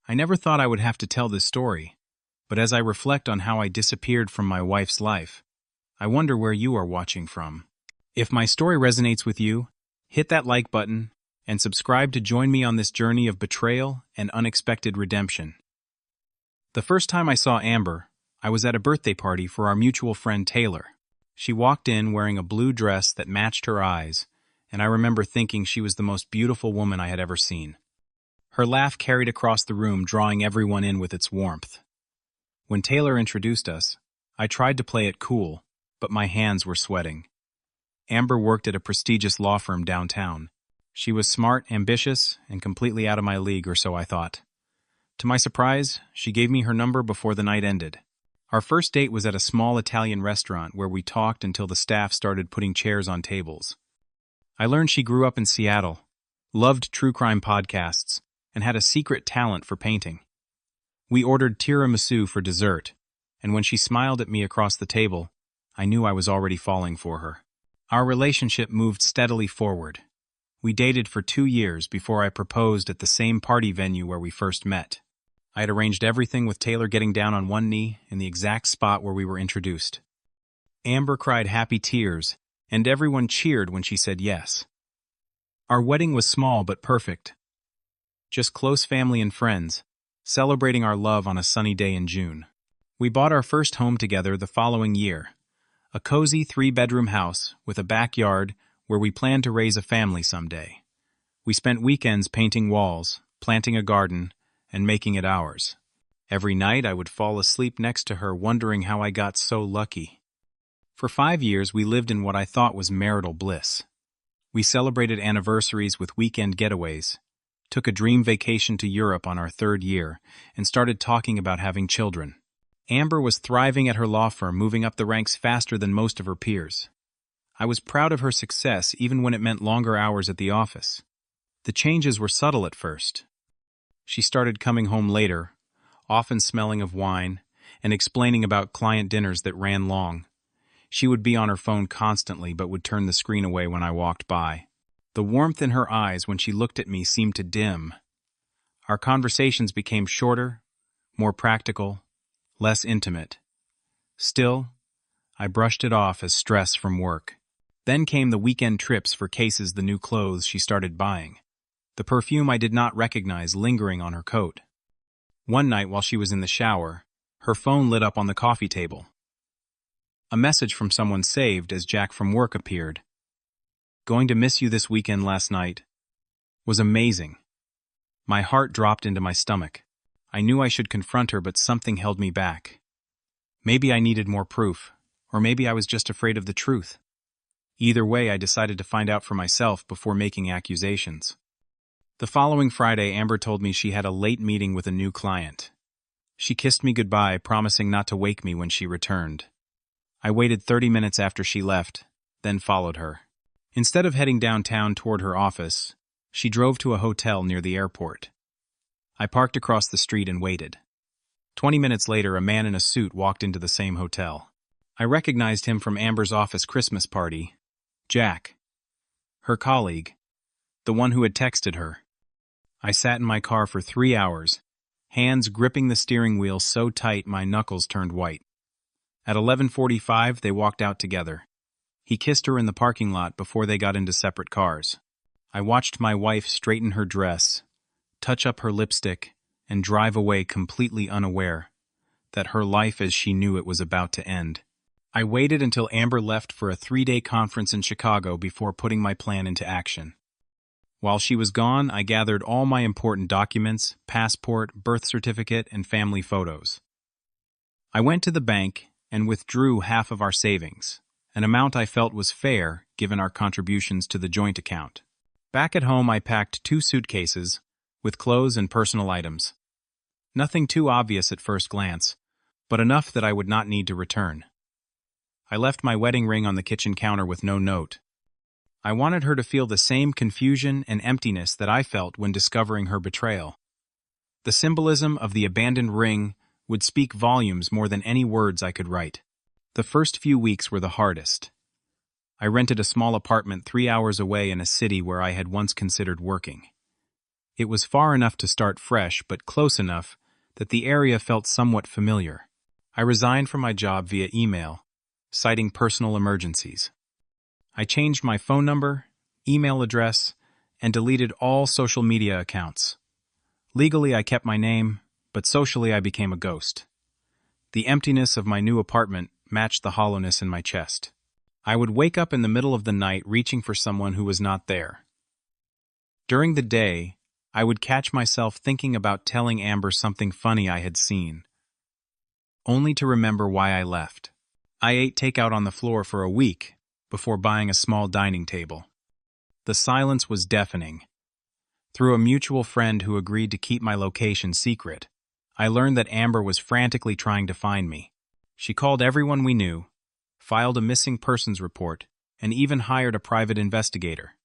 I never thought I would have to tell this story, but as I reflect on how I disappeared from my wife's life, I wonder where you are watching from. If my story resonates with you, hit that like button and subscribe to join me on this journey of betrayal and unexpected redemption. The first time I saw Amber, I was at a birthday party for our mutual friend Taylor. She walked in wearing a blue dress that matched her eyes, and I remember thinking she was the most beautiful woman I had ever seen. Her laugh carried across the room, drawing everyone in with its warmth. When Taylor introduced us, I tried to play it cool, but my hands were sweating. Amber worked at a prestigious law firm downtown. She was smart, ambitious, and completely out of my league, or so I thought. To my surprise, she gave me her number before the night ended. Our first date was at a small Italian restaurant where we talked until the staff started putting chairs on tables. I learned she grew up in Seattle, loved true crime podcasts, and had a secret talent for painting. We ordered tiramisu for dessert, and when she smiled at me across the table, I knew I was already falling for her. Our relationship moved steadily forward. We dated for 2 years before I proposed at the same party venue where we first met. I had arranged everything with Taylor getting down on one knee in the exact spot where we were introduced. Amber cried happy tears, and everyone cheered when she said yes. Our wedding was small but perfect. Just close family and friends, celebrating our love on a sunny day in June. We bought our first home together the following year, a cozy 3-bedroom house with a backyard where we planned to raise a family someday. We spent weekends painting walls, planting a garden, and making it ours. Every night I would fall asleep next to her wondering how I got so lucky. For 5 years we lived in what I thought was marital bliss. We celebrated anniversaries with weekend getaways, took a dream vacation to Europe on our 3rd year, and started talking about having children. Amber was thriving at her law firm, moving up the ranks faster than most of her peers. I was proud of her success even when it meant longer hours at the office. The changes were subtle at first. She started coming home later, often smelling of wine, and explaining about client dinners that ran long. She would be on her phone constantly but would turn the screen away when I walked by. The warmth in her eyes when she looked at me seemed to dim. Our conversations became shorter, more practical, less intimate. Still, I brushed it off as stress from work. Then came the weekend trips for cases, the new clothes she started buying, the perfume I did not recognize lingering on her coat. One night while she was in the shower, her phone lit up on the coffee table. A message from someone saved as Jack from work appeared. "Going to miss you this weekend last night. Was amazing." My heart dropped into my stomach. I knew I should confront her, but something held me back. Maybe I needed more proof, or maybe I was just afraid of the truth. Either way, I decided to find out for myself before making accusations. The following Friday, Amber told me she had a late meeting with a new client. She kissed me goodbye, promising not to wake me when she returned. I waited 30 minutes after she left, then followed her. Instead of heading downtown toward her office, she drove to a hotel near the airport. I parked across the street and waited. 20 minutes later, a man in a suit walked into the same hotel. I recognized him from Amber's office Christmas party. Jack, her colleague, the one who had texted her. I sat in my car for 3 hours, hands gripping the steering wheel so tight my knuckles turned white. At 11:45, they walked out together. He kissed her in the parking lot before they got into separate cars. I watched my wife straighten her dress, touch up her lipstick, and drive away completely unaware that her life as she knew it was about to end. I waited until Amber left for a 3-day conference in Chicago before putting my plan into action. While she was gone, I gathered all my important documents, passport, birth certificate, and family photos. I went to the bank and withdrew half of our savings, an amount I felt was fair given our contributions to the joint account. Back at home, I packed 2 suitcases with clothes and personal items. Nothing too obvious at first glance, but enough that I would not need to return. I left my wedding ring on the kitchen counter with no note. I wanted her to feel the same confusion and emptiness that I felt when discovering her betrayal. The symbolism of the abandoned ring would speak volumes more than any words I could write. The first few weeks were the hardest. I rented a small apartment 3 hours away in a city where I had once considered working. It was far enough to start fresh, but close enough that the area felt somewhat familiar. I resigned from my job via email, citing personal emergencies. I changed my phone number, email address, and deleted all social media accounts. Legally, I kept my name, but socially I became a ghost. The emptiness of my new apartment matched the hollowness in my chest. I would wake up in the middle of the night reaching for someone who was not there. During the day, I would catch myself thinking about telling Amber something funny I had seen, only to remember why I left. I ate takeout on the floor for a week before buying a small dining table. The silence was deafening. Through a mutual friend who agreed to keep my location secret, I learned that Amber was frantically trying to find me. She called everyone we knew, filed a missing persons report, and even hired a private investigator.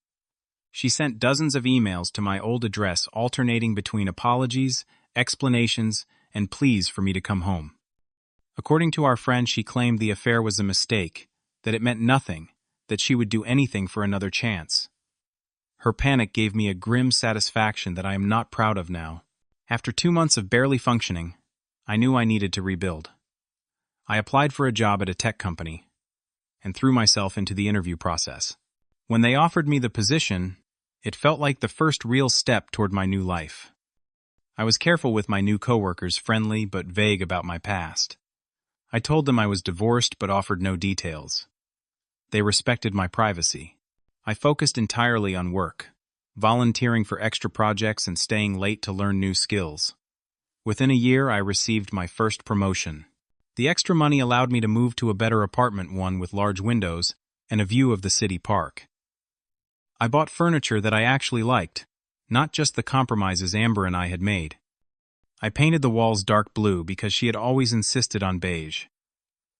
She sent dozens of emails to my old address alternating between apologies, explanations, and pleas for me to come home. According to our friend, she claimed the affair was a mistake, that it meant nothing, that she would do anything for another chance. Her panic gave me a grim satisfaction that I am not proud of now. After 2 months of barely functioning, I knew I needed to rebuild. I applied for a job at a tech company and threw myself into the interview process. When they offered me the position, it felt like the first real step toward my new life. I was careful with my new coworkers, friendly but vague about my past. I told them I was divorced but offered no details. They respected my privacy. I focused entirely on work, volunteering for extra projects and staying late to learn new skills. Within a year, I received my first promotion. The extra money allowed me to move to a better apartment, one with large windows and a view of the city park. I bought furniture that I actually liked, not just the compromises Amber and I had made. I painted the walls dark blue because she had always insisted on beige.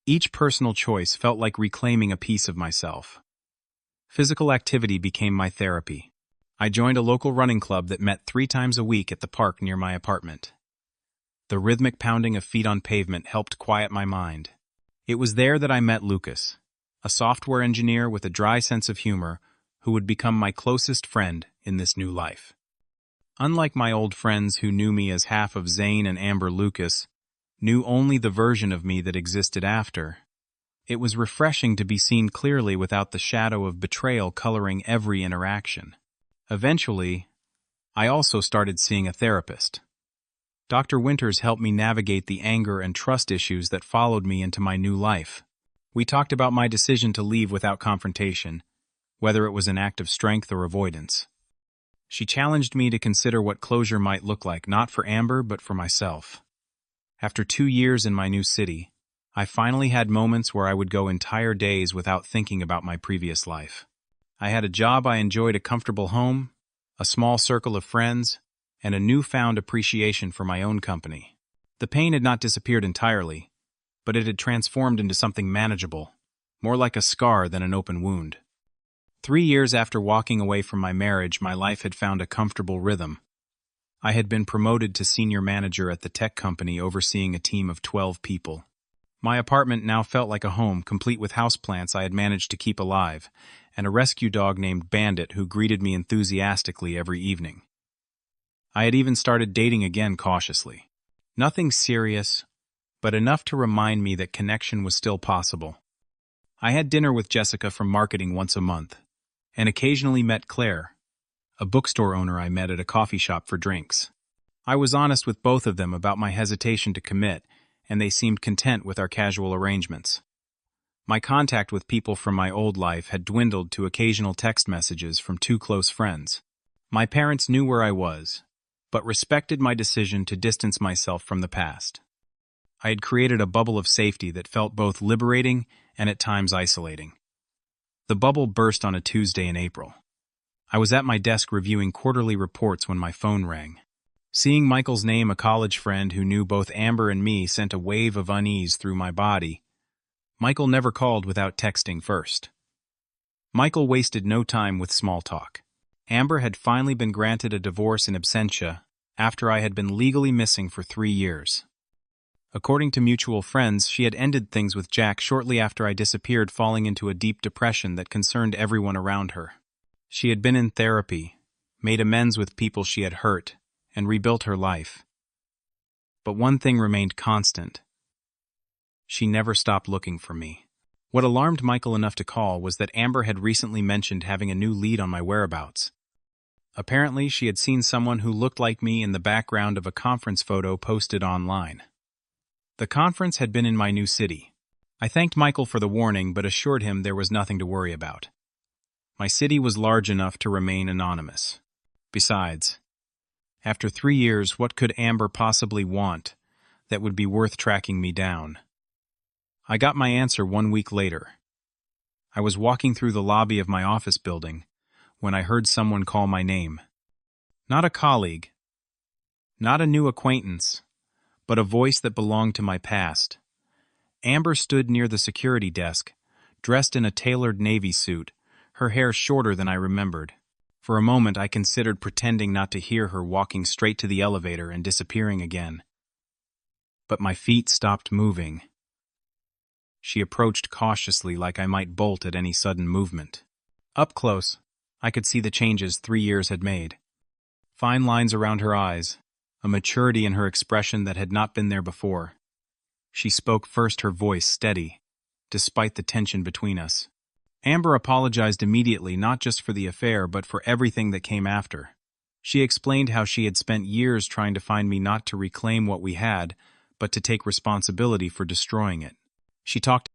Each personal choice felt like reclaiming a piece of myself. Physical activity became my therapy. I joined a local running club that met 3 times a week at the park near my apartment. The rhythmic pounding of feet on pavement helped quiet my mind. It was there that I met Lucas, a software engineer with a dry sense of humor who would become my closest friend in this new life. Unlike my old friends who knew me as half of Zane and Amber, Lucas knew only the version of me that existed after. It was refreshing to be seen clearly without the shadow of betrayal coloring every interaction. Eventually, I also started seeing a therapist. Dr. Winters helped me navigate the anger and trust issues that followed me into my new life. We talked about my decision to leave without confrontation, whether it was an act of strength or avoidance. She challenged me to consider what closure might look like, not for Amber, but for myself. After 2 years in my new city, I finally had moments where I would go entire days without thinking about my previous life. I had a job I enjoyed, a comfortable home, a small circle of friends, and a newfound appreciation for my own company. The pain had not disappeared entirely, but it had transformed into something manageable, more like a scar than an open wound. 3 years after walking away from my marriage, my life had found a comfortable rhythm. I had been promoted to senior manager at the tech company, overseeing a team of 12 people. My apartment now felt like a home, complete with houseplants I had managed to keep alive, and a rescue dog named Bandit who greeted me enthusiastically every evening. I had even started dating again cautiously. Nothing serious, but enough to remind me that connection was still possible. I had dinner with Jessica from marketing once a month, and occasionally met Claire, a bookstore owner I met at a coffee shop for drinks. I was honest with both of them about my hesitation to commit, and they seemed content with our casual arrangements. My contact with people from my old life had dwindled to occasional text messages from 2 close friends. My parents knew where I was, but respected my decision to distance myself from the past. I had created a bubble of safety that felt both liberating and at times isolating. The bubble burst on a Tuesday in April. I was at my desk reviewing quarterly reports when my phone rang. Seeing Michael's name, a college friend who knew both Amber and me, sent a wave of unease through my body. Michael never called without texting first. Michael wasted no time with small talk. Amber had finally been granted a divorce in absentia after I had been legally missing for 3 years. According to mutual friends, she had ended things with Jack shortly after I disappeared, falling into a deep depression that concerned everyone around her. She had been in therapy, made amends with people she had hurt, and rebuilt her life. But one thing remained constant. She never stopped looking for me. What alarmed Michael enough to call was that Amber had recently mentioned having a new lead on my whereabouts. Apparently, she had seen someone who looked like me in the background of a conference photo posted online. The conference had been in my new city. I thanked Michael for the warning but assured him there was nothing to worry about. My city was large enough to remain anonymous. Besides, after 3 years, what could Amber possibly want that would be worth tracking me down? I got my answer 1 week later. I was walking through the lobby of my office building when I heard someone call my name. Not a colleague, not a new acquaintance, but a voice that belonged to my past. Amber stood near the security desk, dressed in a tailored navy suit, her hair shorter than I remembered. For a moment I considered pretending not to hear her walking straight to the elevator and disappearing again. But my feet stopped moving. She approached cautiously like I might bolt at any sudden movement. Up close, I could see the changes 3 years had made. Fine lines around her eyes, a maturity in her expression that had not been there before. She spoke first, her voice steady, despite the tension between us. Amber apologized immediately, not just for the affair, but for everything that came after. She explained how she had spent years trying to find me, not to reclaim what we had, but to take responsibility for destroying it. She talked